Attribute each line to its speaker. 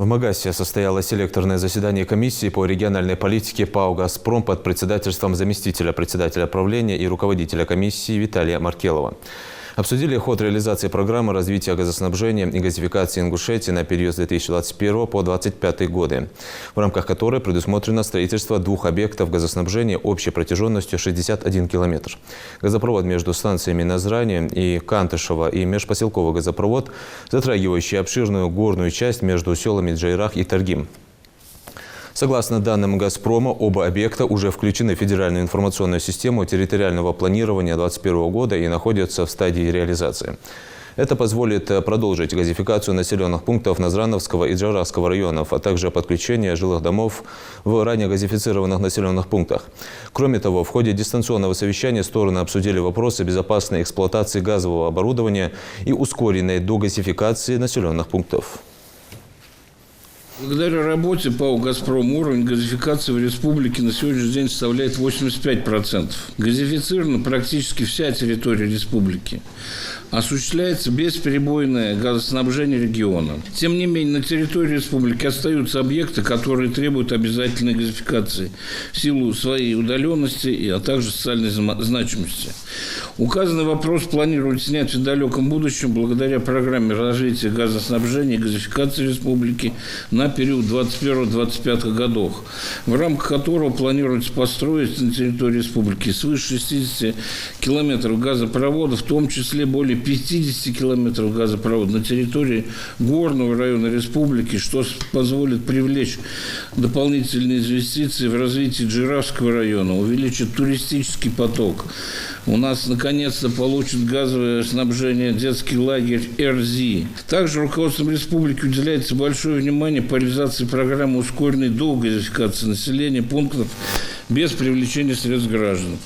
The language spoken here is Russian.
Speaker 1: В Магасе состоялось селекторное заседание комиссии по региональной политике ПАО «Газпром» под председательством заместителя председателя правления и руководителя комиссии Виталия Маркелова. Обсудили ход реализации программы развития газоснабжения и газификации Ингушетии на период с 2021 по 2025 годы, в рамках которой предусмотрено строительство 2 объектов газоснабжения общей протяженностью 61 километр. Газопровод между станциями Назрани и Кантышево и межпоселковый газопровод, затрагивающий обширную горную часть между селами Джайрах и Таргим. Согласно данным «Газпрома», оба объекта уже включены в федеральную информационную систему территориального планирования 2021 года и находятся в стадии реализации. Это позволит продолжить газификацию населенных пунктов Назрановского и Джайрахского районов, а также подключение жилых домов в ранее газифицированных населенных пунктах. Кроме того, в ходе дистанционного совещания стороны обсудили вопросы безопасной эксплуатации газового оборудования и ускоренной догазификации населенных пунктов.
Speaker 2: Благодаря работе ПАО «Газпром» уровень газификации в республике на сегодняшний день составляет 85%. Газифицирована практически вся территория республики. Осуществляется бесперебойное газоснабжение региона. Тем не менее, на территории республики остаются объекты, которые требуют обязательной газификации в силу своей удаленности, а также социальной значимости. Указанный вопрос планируют снять в далеком будущем благодаря программе развития газоснабжения и газификации республики на период 2021-2025 годов, в рамках которого планируется построить на территории республики свыше 60 километров газопроводов, в том числе более 50 километров газопровода на территории горного района республики, что позволит привлечь дополнительные инвестиции в развитие Джайрахского района, увеличит туристический поток. У нас наконец-то получит газовое снабжение детский лагерь РЗИ. Также руководством республики уделяется большое внимание по реализации программы ускоренной догазификации населения пунктов без привлечения средств граждан.